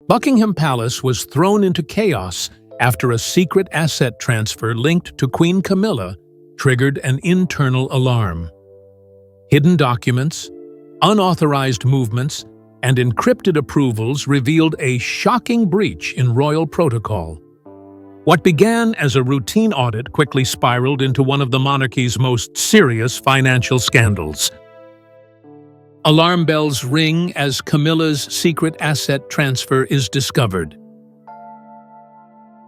Buckingham Palace was thrown into chaos after a secret asset transfer linked to Queen Camilla triggered an internal alarm. Hidden documents, unauthorized movements, and encrypted approvals revealed a shocking breach in royal protocol. What began as a routine audit quickly spiraled into one of the monarchy's most serious financial scandals. Alarm bells ring as Camilla's secret asset transfer is discovered.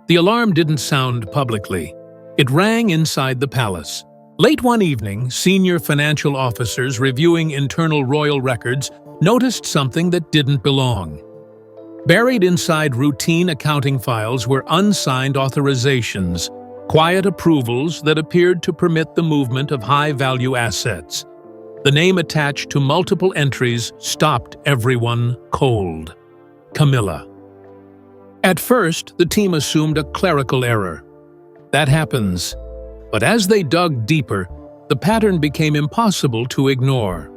The alarm didn't sound publicly. It rang inside the palace. Late one evening, senior financial officers reviewing internal royal records noticed something that didn't belong. Buried inside routine accounting files were unsigned authorizations, quiet approvals that appeared to permit the movement of high-value assets. The name attached to multiple entries stopped everyone cold. Camilla. At first, the team assumed a clerical error. That happens. But as they dug deeper, the pattern became impossible to ignore.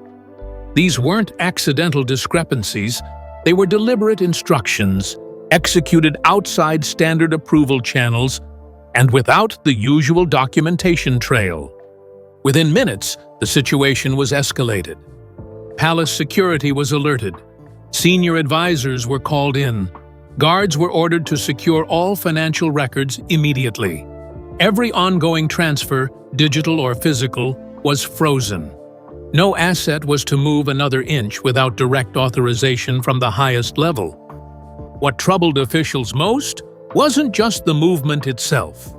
These weren't accidental discrepancies, they were deliberate instructions, executed outside standard approval channels, and without the usual documentation trail. Within minutes, the situation was escalated. Palace security was alerted. Senior advisors were called in. Guards were ordered to secure all financial records immediately. Every ongoing transfer, digital or physical, was frozen. No asset was to move another inch without direct authorization from the highest level. What troubled officials most wasn't just the movement itself.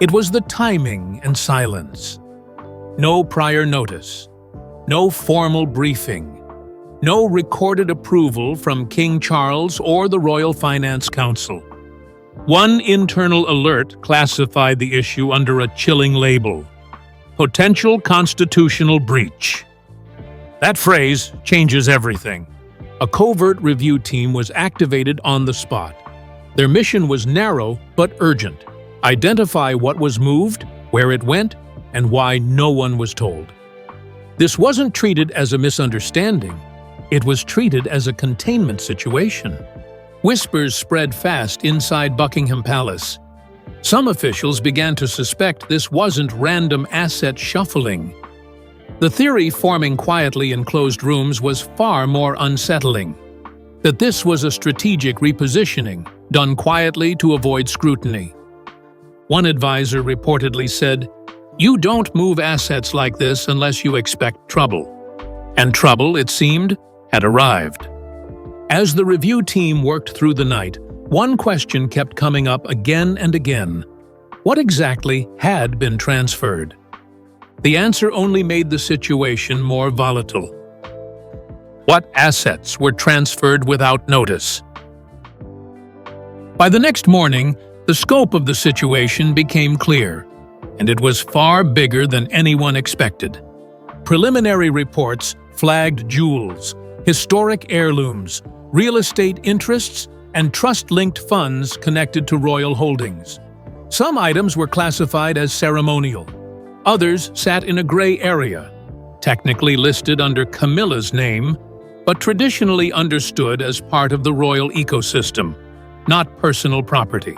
It was the timing and silence. No prior notice, no formal briefing, no recorded approval from King Charles or the Royal Finance Council. One internal alert classified the issue under a chilling label: potential constitutional breach. That phrase changes everything. A covert review team was activated on the spot. Their mission was narrow but urgent: identify what was moved, where it went, and why no one was told. This wasn't treated as a misunderstanding. It was treated as a containment situation. Whispers spread fast inside Buckingham Palace. Some officials began to suspect this wasn't random asset shuffling. The theory forming quietly in closed rooms was far more unsettling: that this was a strategic repositioning, done quietly to avoid scrutiny. One advisor reportedly said, "You don't move assets like this unless you expect trouble." And trouble, it seemed, had arrived. As the review team worked through the night, one question kept coming up again and again: what exactly had been transferred? The answer only made the situation more volatile. What assets were transferred without notice? By the next morning, the scope of the situation became clear, and it was far bigger than anyone expected. Preliminary reports flagged jewels, historic heirlooms, real estate interests, and trust-linked funds connected to royal holdings. Some items were classified as ceremonial. Others sat in a gray area, technically listed under Camilla's name, but traditionally understood as part of the royal ecosystem, not personal property.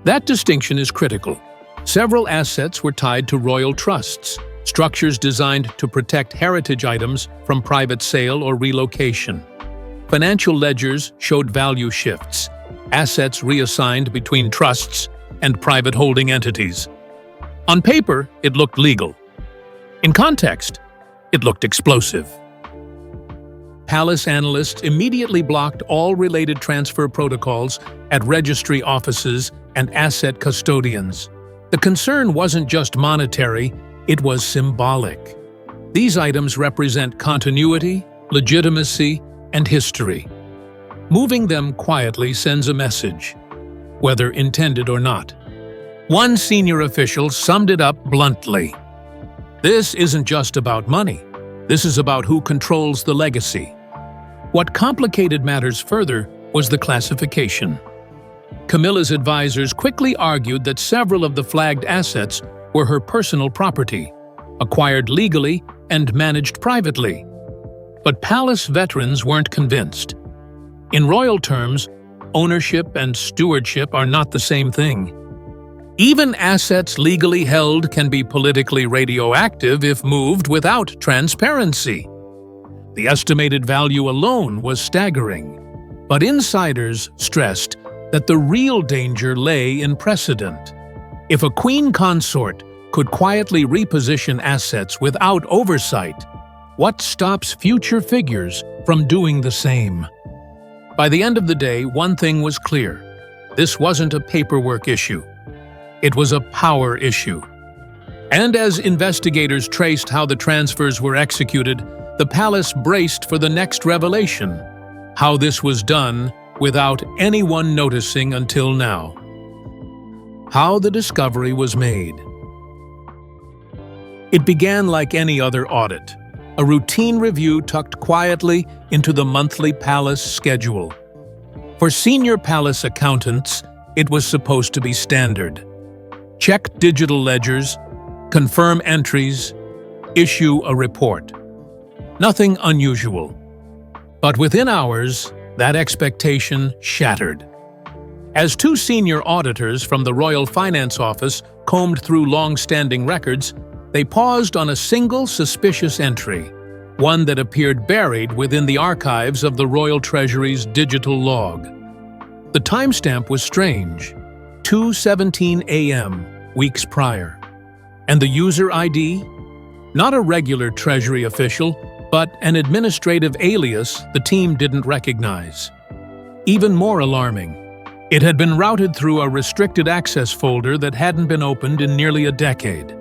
That distinction is critical. Several assets were tied to royal trusts, structures designed to protect heritage items from private sale or relocation. Financial ledgers showed value shifts, assets reassigned between trusts and private holding entities. On paper, it looked legal. In context, it looked explosive. Palace analysts immediately blocked all related transfer protocols at registry offices and asset custodians. The concern wasn't just monetary, it was symbolic. These items represent continuity, legitimacy, and history. Moving them quietly sends a message, whether intended or not. One senior official summed it up bluntly: "This isn't just about money. This is about who controls the legacy." What complicated matters further was the classification. Camilla's advisors quickly argued that several of the flagged assets were her personal property, acquired legally and managed privately. But palace veterans weren't convinced. In royal terms, ownership and stewardship are not the same thing. Even assets legally held can be politically radioactive if moved without transparency. The estimated value alone was staggering, but insiders stressed that the real danger lay in precedent. If a queen consort could quietly reposition assets without oversight, what stops future figures from doing the same? By the end of the day, one thing was clear. This wasn't a paperwork issue. It was a power issue. And as investigators traced how the transfers were executed, the palace braced for the next revelation: how this was done without anyone noticing until now. How the discovery was made. It began like any other audit, a routine review tucked quietly into the monthly palace schedule. For senior palace accountants, it was supposed to be standard. Check digital ledgers, confirm entries, issue a report. Nothing unusual. But within hours, that expectation shattered. As two senior auditors from the Royal Finance Office combed through long-standing records, they paused on a single suspicious entry, one that appeared buried within the archives of the Royal Treasury's digital log. The timestamp was strange: 2:17 a.m., weeks prior. And the user ID? Not a regular Treasury official, but an administrative alias the team didn't recognize. Even more alarming, it had been routed through a restricted access folder that hadn't been opened in nearly a decade.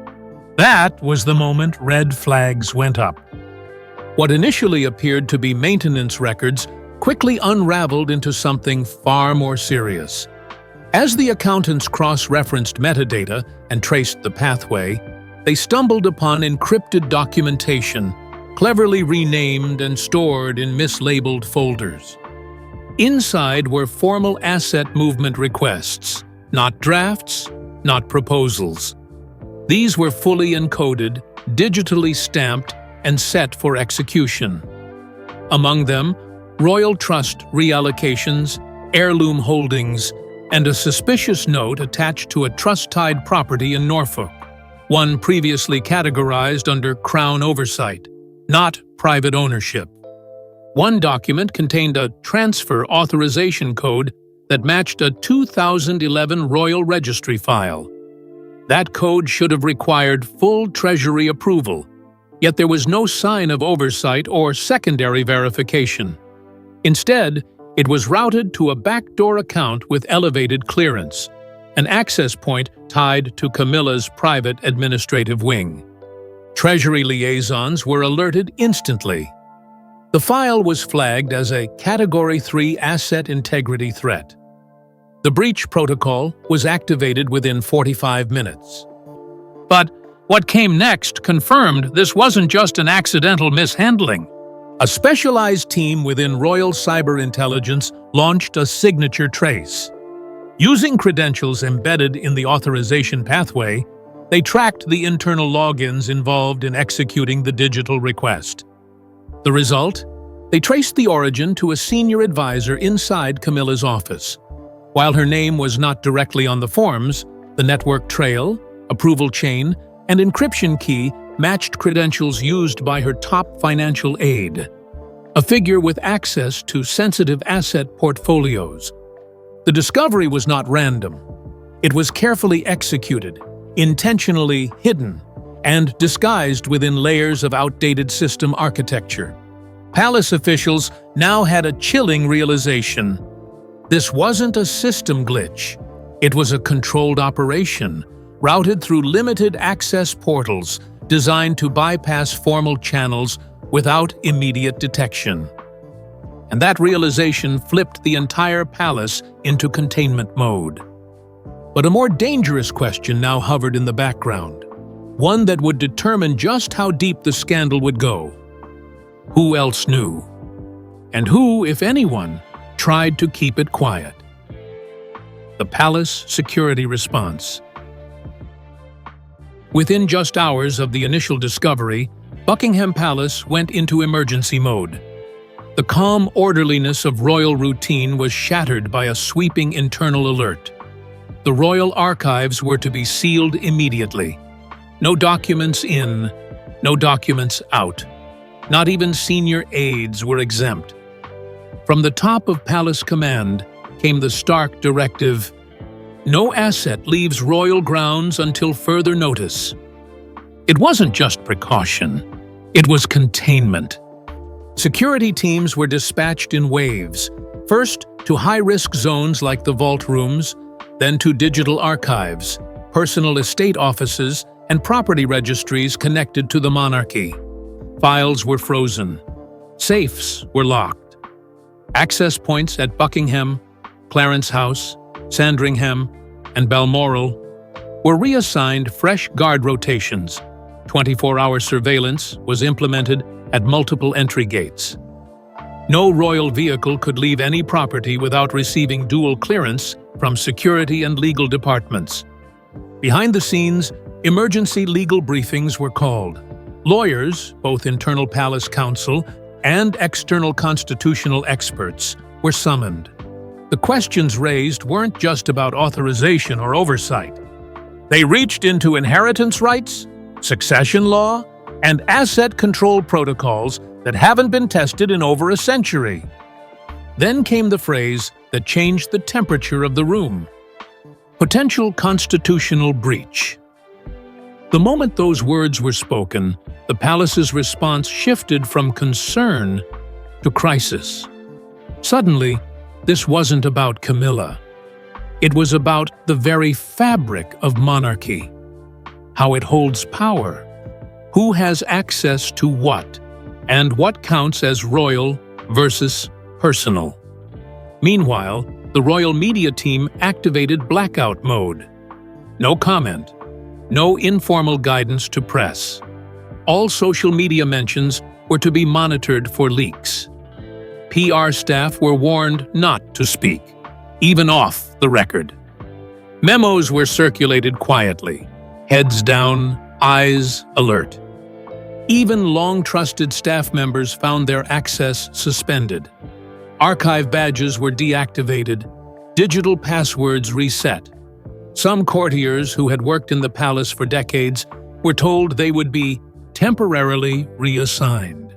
That was the moment red flags went up. What initially appeared to be maintenance records quickly unraveled into something far more serious. As the accountants cross-referenced metadata and traced the pathway, they stumbled upon encrypted documentation, cleverly renamed and stored in mislabeled folders. Inside were formal asset movement requests, not drafts, not proposals. These were fully encoded, digitally stamped, and set for execution. Among them, royal trust reallocations, heirloom holdings, and a suspicious note attached to a trust-tied property in Norfolk, one previously categorized under Crown oversight, not private ownership. One document contained a transfer authorization code that matched a 2011 Royal Registry file. That code should have required full Treasury approval, yet there was no sign of oversight or secondary verification. Instead, it was routed to a backdoor account with elevated clearance, an access point tied to Camilla's private administrative wing. Treasury liaisons were alerted instantly. The file was flagged as a Category 3 asset integrity threat. The breach protocol was activated within 45 minutes. But what came next confirmed this wasn't just an accidental mishandling. A specialized team within Royal Cyber Intelligence launched a signature trace. Using credentials embedded in the authorization pathway, they tracked the internal logins involved in executing the digital request. The result? They traced the origin to a senior advisor inside Camilla's office. While her name was not directly on the forms, the network trail, approval chain, and encryption key matched credentials used by her top financial aide, a figure with access to sensitive asset portfolios. The discovery was not random. It was carefully executed, intentionally hidden, and disguised within layers of outdated system architecture. Palace officials now had a chilling realization. This wasn't a system glitch. It was a controlled operation, routed through limited access portals designed to bypass formal channels without immediate detection. And that realization flipped the entire palace into containment mode. But a more dangerous question now hovered in the background, one that would determine just how deep the scandal would go. Who else knew? And who, if anyone, tried to keep it quiet? The palace security response. Within just hours of the initial discovery, Buckingham Palace went into emergency mode. The calm orderliness of royal routine was shattered by a sweeping internal alert. The royal archives were to be sealed immediately. No documents in, no documents out. Not even senior aides were exempt. From the top of palace command came the stark directive: no asset leaves royal grounds until further notice. It wasn't just precaution, it was containment. Security teams were dispatched in waves, first to high-risk zones like the vault rooms, then to digital archives, personal estate offices, and property registries connected to the monarchy. Files were frozen. Safes were locked. Access points at Buckingham, Clarence House, Sandringham, and Balmoral were reassigned fresh guard rotations. 24-hour surveillance was implemented at multiple entry gates. No royal vehicle could leave any property without receiving dual clearance from security and legal departments. Behind the scenes, emergency legal briefings were called. Lawyers, both internal palace counsel and external constitutional experts, were summoned. The questions raised weren't just about authorization or oversight. They reached into inheritance rights, succession law, and asset control protocols that haven't been tested in over a century. Then came the phrase that changed the temperature of the room: potential constitutional breach. The moment those words were spoken, the palace's response shifted from concern to crisis. Suddenly, this wasn't about Camilla. It was about the very fabric of monarchy, how it holds power, who has access to what, and what counts as royal versus personal. Meanwhile, the royal media team activated blackout mode. No comment, no informal guidance to press. All social media mentions were to be monitored for leaks. PR staff were warned not to speak, even off the record. Memos were circulated quietly, heads down, eyes alert. Even long-trusted staff members found their access suspended. Archive badges were deactivated, digital passwords reset. Some courtiers who had worked in the palace for decades were told they would be temporarily reassigned.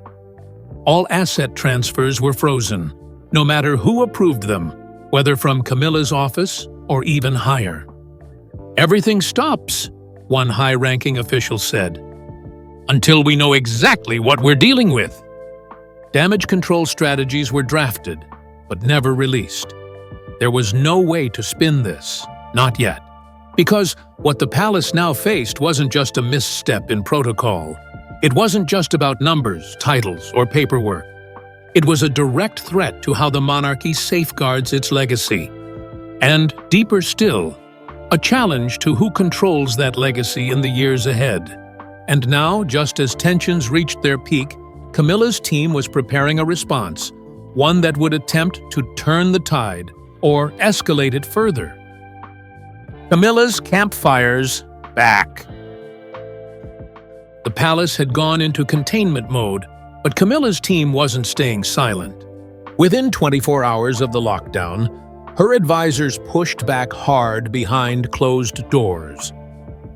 All asset transfers were frozen, no matter who approved them, whether from Camilla's office or even higher. "Everything stops," one high-ranking official said, "until we know exactly what we're dealing with." Damage control strategies were drafted, but never released. There was no way to spin this, not yet. Because what the palace now faced wasn't just a misstep in protocol. It wasn't just about numbers, titles, or paperwork. It was a direct threat to how the monarchy safeguards its legacy. And, deeper still, a challenge to who controls that legacy in the years ahead. And now, just as tensions reached their peak, Camilla's team was preparing a response, one that would attempt to turn the tide or escalate it further. Camilla's campfires back. The palace had gone into containment mode, but Camilla's team wasn't staying silent. Within 24 hours of the lockdown, her advisors pushed back hard behind closed doors.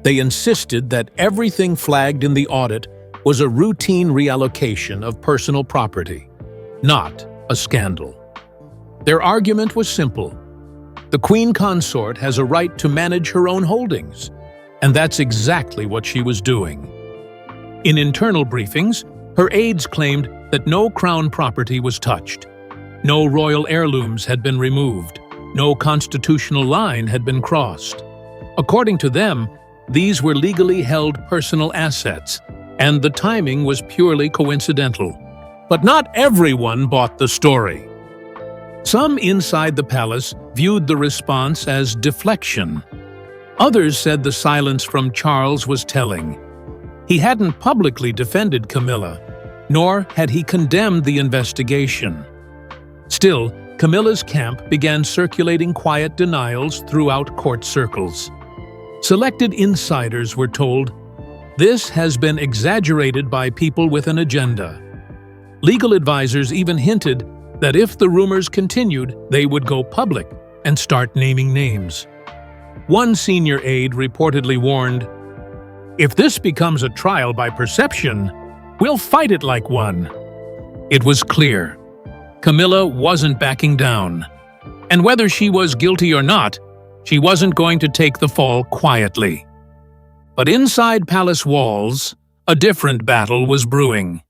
They insisted that everything flagged in the audit was a routine reallocation of personal property, not a scandal. Their argument was simple. The Queen Consort has a right to manage her own holdings, and that's exactly what she was doing. In internal briefings, her aides claimed that no crown property was touched. No royal heirlooms had been removed. No constitutional line had been crossed. According to them, these were legally held personal assets, and the timing was purely coincidental. But not everyone bought the story. Some inside the palace viewed the response as deflection. Others said the silence from Charles was telling. He hadn't publicly defended Camilla, nor had he condemned the investigation. Still, Camilla's camp began circulating quiet denials throughout court circles. Selected insiders were told, "This has been exaggerated by people with an agenda." Legal advisors even hinted that if the rumors continued, they would go public and start naming names. One senior aide reportedly warned, "If this becomes a trial by perception, we'll fight it like one." It was clear. Camilla wasn't backing down. And whether she was guilty or not, she wasn't going to take the fall quietly. But inside palace walls, a different battle was brewing.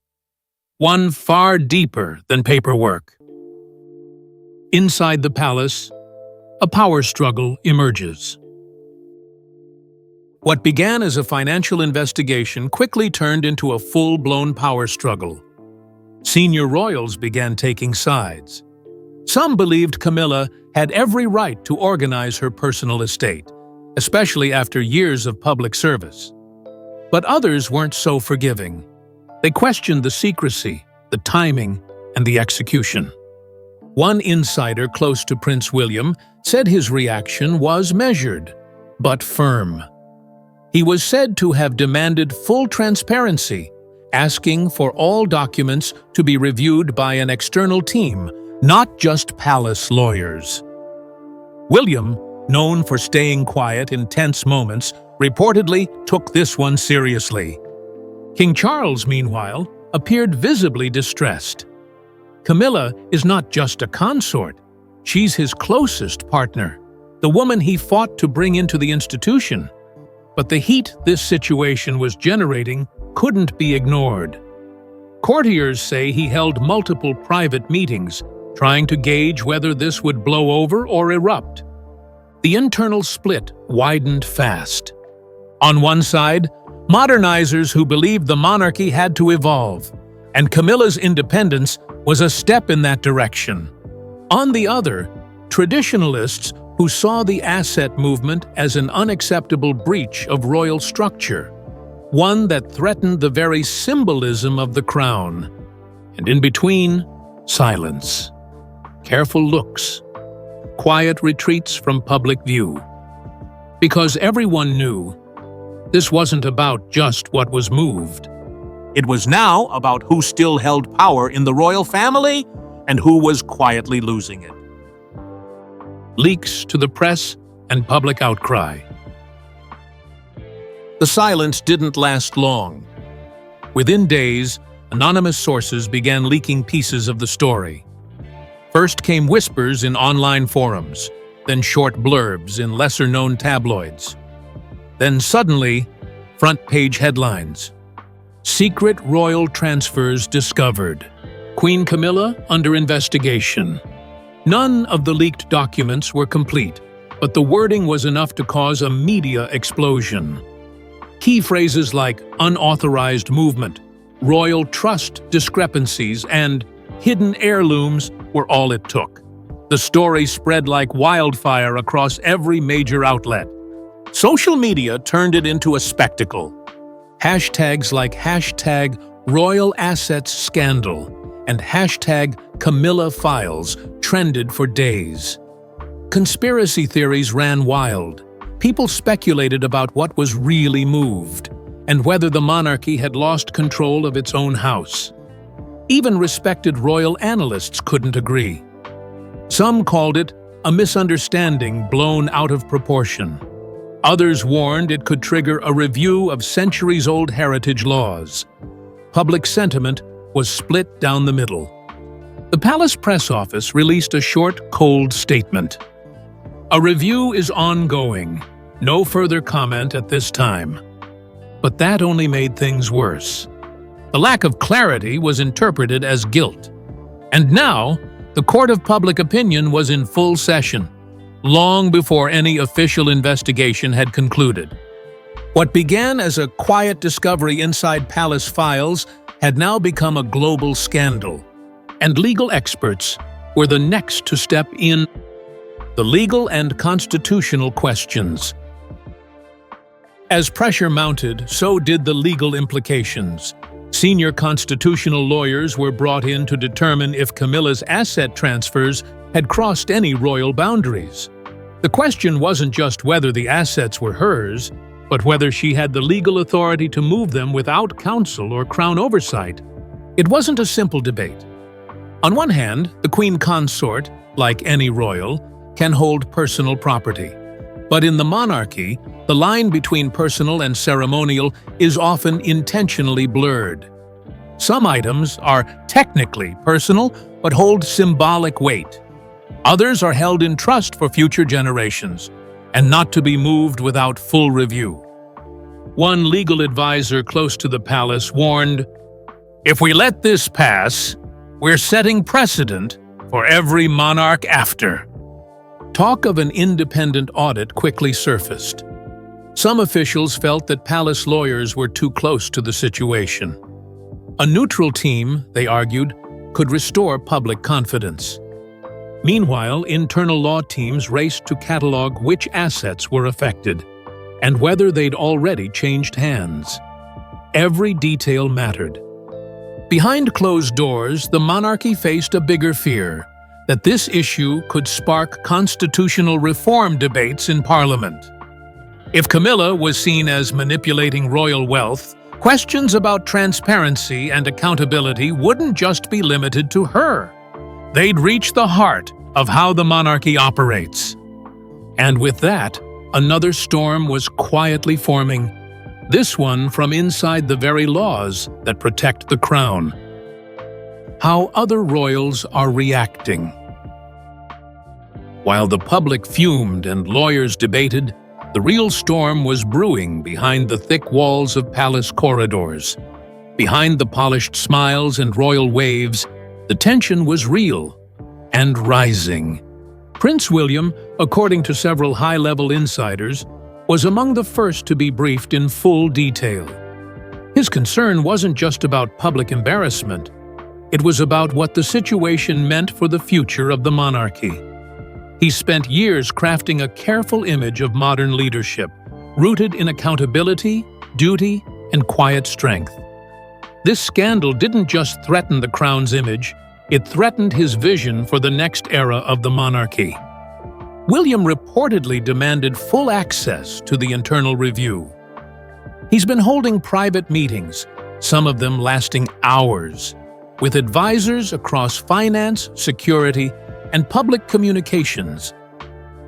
One far deeper than paperwork. Inside the palace, a power struggle emerges. What began as a financial investigation quickly turned into a full-blown power struggle. Senior royals began taking sides. Some believed Camilla had every right to organize her personal estate, especially after years of public service. But others weren't so forgiving. They questioned the secrecy, the timing, and the execution. One insider close to Prince William said his reaction was measured, but firm. He was said to have demanded full transparency, asking for all documents to be reviewed by an external team, not just palace lawyers. William, known for staying quiet in tense moments, reportedly took this one seriously. King Charles, meanwhile, appeared visibly distressed. Camilla is not just a consort, she's his closest partner, the woman he fought to bring into the institution. But the heat this situation was generating couldn't be ignored. Courtiers say he held multiple private meetings, trying to gauge whether this would blow over or erupt. The internal split widened fast. On one side, modernizers who believed the monarchy had to evolve, and Camilla's independence was a step in that direction. On the other, traditionalists who saw the asset movement as an unacceptable breach of royal structure, one that threatened the very symbolism of the crown. And in between, silence. Careful looks. Quiet retreats from public view. Because everyone knew this wasn't about just what was moved. It was now about who still held power in the royal family and who was quietly losing it. Leaks to the press and public outcry. The silence didn't last long. Within days, anonymous sources began leaking pieces of the story. First came whispers in online forums, then short blurbs in lesser-known tabloids. Then suddenly, front-page headlines. Secret royal transfers discovered. Queen Camilla under investigation. None of the leaked documents were complete, but the wording was enough to cause a media explosion. Key phrases like unauthorized movement, royal trust discrepancies, and hidden heirlooms were all it took. The story spread like wildfire across every major outlet. Social media turned it into a spectacle. Hashtags like hashtag Royal Assets Scandal and hashtag Camilla Files trended for days. Conspiracy theories ran wild. People speculated about what was really moved and whether the monarchy had lost control of its own house. Even respected royal analysts couldn't agree. Some called it a misunderstanding blown out of proportion. Others warned it could trigger a review of centuries-old heritage laws. Public sentiment was split down the middle. The palace press office released a short, cold statement. A review is ongoing. No further comment at this time. But that only made things worse. The lack of clarity was interpreted as guilt. And now, the court of public opinion was in full session, long before any official investigation had concluded. What began as a quiet discovery inside palace files had now become a global scandal, and legal experts were the next to step in. The legal and constitutional questions. As pressure mounted, so did the legal implications. Senior constitutional lawyers were brought in to determine if Camilla's asset transfers had crossed any royal boundaries. The question wasn't just whether the assets were hers, but whether she had the legal authority to move them without counsel or crown oversight. It wasn't a simple debate. On one hand, the queen consort, like any royal, can hold personal property. But in the monarchy, the line between personal and ceremonial is often intentionally blurred. Some items are technically personal but hold symbolic weight. Others are held in trust for future generations and not to be moved without full review. One legal advisor close to the palace warned, "If we let this pass, we're setting precedent for every monarch after." Talk of an independent audit quickly surfaced. Some officials felt that palace lawyers were too close to the situation. A neutral team, they argued, could restore public confidence. Meanwhile, internal law teams raced to catalog which assets were affected and whether they'd already changed hands. Every detail mattered. Behind closed doors, the monarchy faced a bigger fear, that this issue could spark constitutional reform debates in Parliament. If Camilla was seen as manipulating royal wealth, questions about transparency and accountability wouldn't just be limited to her. They'd reach the heart of how the monarchy operates. And with that, another storm was quietly forming, this one from inside the very laws that protect the crown. How other royals are reacting. While the public fumed and lawyers debated, the real storm was brewing behind the thick walls of palace corridors. Behind the polished smiles and royal waves, the tension was real and rising. Prince William, according to several high-level insiders, was among the first to be briefed in full detail. His concern wasn't just about public embarrassment. It was about what the situation meant for the future of the monarchy. He spent years crafting a careful image of modern leadership, rooted in accountability, duty, and quiet strength. This scandal didn't just threaten the crown's image, it threatened his vision for the next era of the monarchy. William reportedly demanded full access to the internal review. He's been holding private meetings, some of them lasting hours, with advisors across finance, security, and public communications.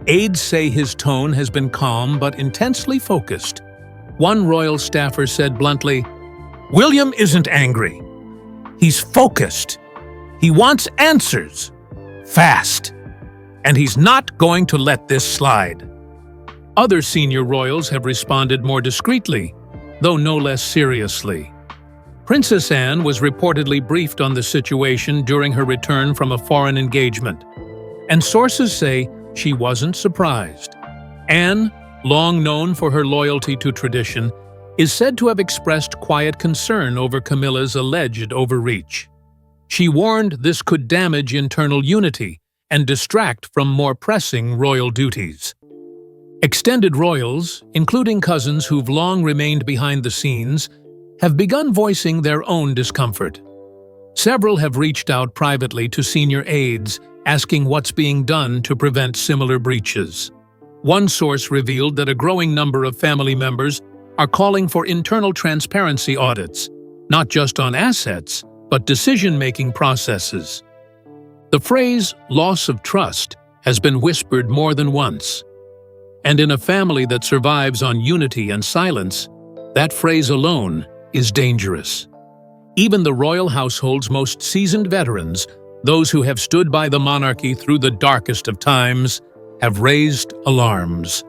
Aides say his tone has been calm but intensely focused. One royal staffer said bluntly, "William isn't angry. He's focused. He wants answers. Fast. And he's not going to let this slide." Other senior royals have responded more discreetly, though no less seriously. Princess Anne was reportedly briefed on the situation during her return from a foreign engagement, and sources say she wasn't surprised. Anne, long known for her loyalty to tradition, is said to have expressed quiet concern over Camilla's alleged overreach. She warned this could damage internal unity and distract from more pressing royal duties. Extended royals, including cousins who've long remained behind the scenes, have begun voicing their own discomfort. Several have reached out privately to senior aides, asking what's being done to prevent similar breaches. One source revealed that a growing number of family members are calling for internal transparency audits, not just on assets, but decision-making processes. The phrase "loss of trust" has been whispered more than once. And in a family that survives on unity and silence, that phrase alone is dangerous. Even the royal household's most seasoned veterans, those who have stood by the monarchy through the darkest of times, have raised alarms.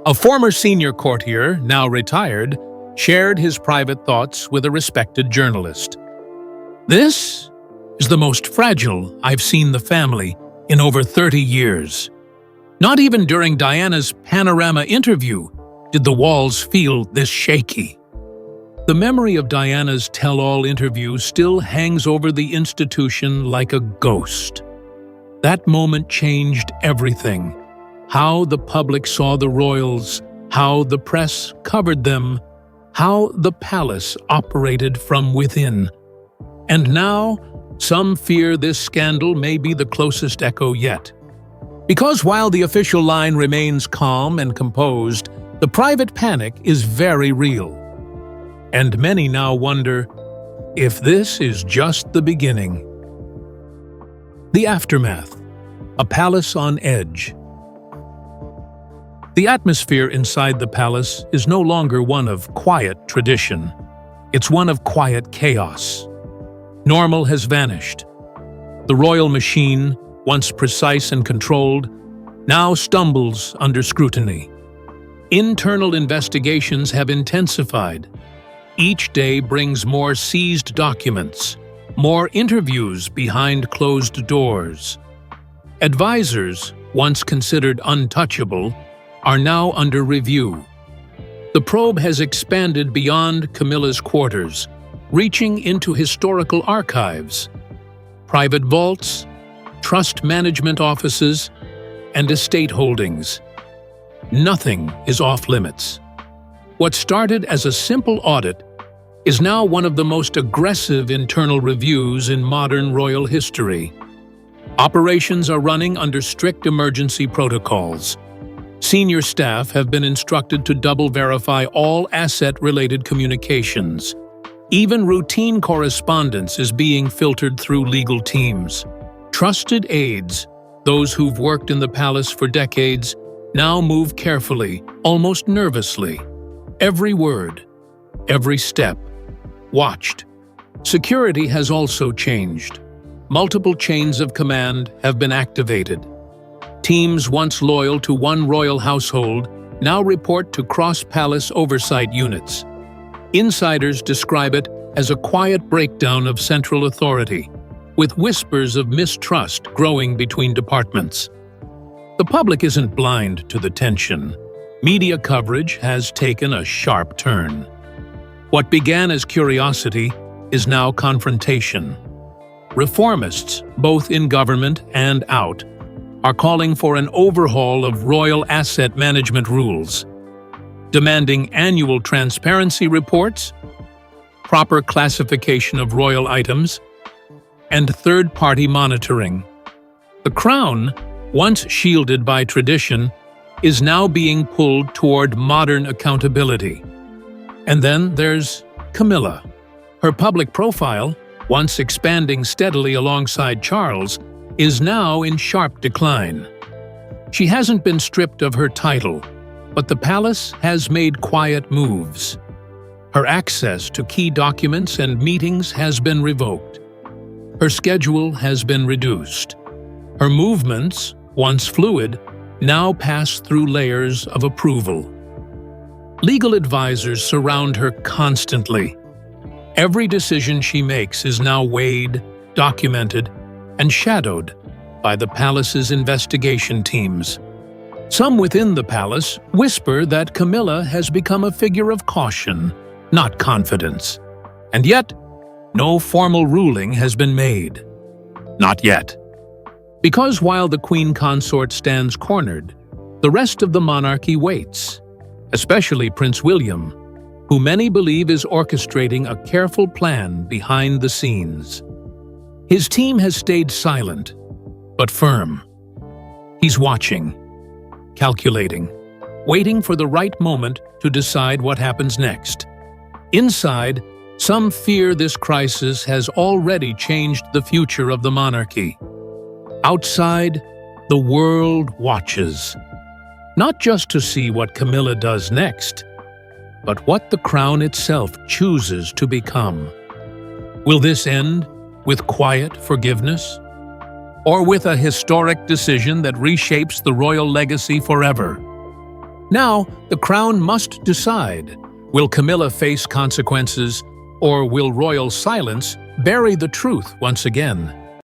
A former senior courtier, now retired, shared his private thoughts with a respected journalist. "This is the most fragile I've seen the family in over 30 years. Not even during Diana's Panorama interview did the walls feel this shaky." The memory of Diana's tell-all interview still hangs over the institution like a ghost. That moment changed everything. How the public saw the royals, how the press covered them, how the palace operated from within. And now, some fear this scandal may be the closest echo yet. Because while the official line remains calm and composed, the private panic is very real. And many now wonder, if this is just the beginning. The aftermath. A palace on edge. The atmosphere inside the palace is no longer one of quiet tradition. It's one of quiet chaos. Normal has vanished. The royal machine, once precise and controlled, now stumbles under scrutiny. Internal investigations have intensified. Each day brings more seized documents, more interviews behind closed doors. Advisors, once considered untouchable, are now under review. The probe has expanded beyond Camilla's quarters, reaching into historical archives, private vaults, trust management offices, and estate holdings. Nothing is off-limits. What started as a simple audit is now one of the most aggressive internal reviews in modern royal history. Operations are running under strict emergency protocols. Senior staff have been instructed to double-verify all asset-related communications. Even routine correspondence is being filtered through legal teams. Trusted aides, those who've worked in the palace for decades, now move carefully, almost nervously. Every word, every step, watched. Security has also changed. Multiple chains of command have been activated. Teams once loyal to one royal household now report to cross-palace oversight units. Insiders describe it as a quiet breakdown of central authority, with whispers of mistrust growing between departments. The public isn't blind to the tension. Media coverage has taken a sharp turn. What began as curiosity is now confrontation. Reformists, both in government and out, are calling for an overhaul of royal asset management rules, demanding annual transparency reports, proper classification of royal items, and third-party monitoring. The crown, once shielded by tradition, is now being pulled toward modern accountability. And then there's Camilla. Her public profile, once expanding steadily alongside Charles, is now in sharp decline. She hasn't been stripped of her title, but the palace has made quiet moves. Her access to key documents and meetings has been revoked. Her schedule has been reduced. Her movements, once fluid, now pass through layers of approval. Legal advisors surround her constantly. Every decision she makes is now weighed, documented, and shadowed by the palace's investigation teams. Some within the palace whisper that Camilla has become a figure of caution, not confidence. And yet, no formal ruling has been made. Not yet. Because while the Queen Consort stands cornered, the rest of the monarchy waits, especially Prince William, who many believe is orchestrating a careful plan behind the scenes. His team has stayed silent, but firm. He's watching, calculating, waiting for the right moment to decide what happens next. Inside, some fear this crisis has already changed the future of the monarchy. Outside, the world watches, not just to see what Camilla does next, but what the crown itself chooses to become. Will this end with quiet forgiveness? Or with a historic decision that reshapes the royal legacy forever? Now, the crown must decide. Will Camilla face consequences, or will royal silence bury the truth once again?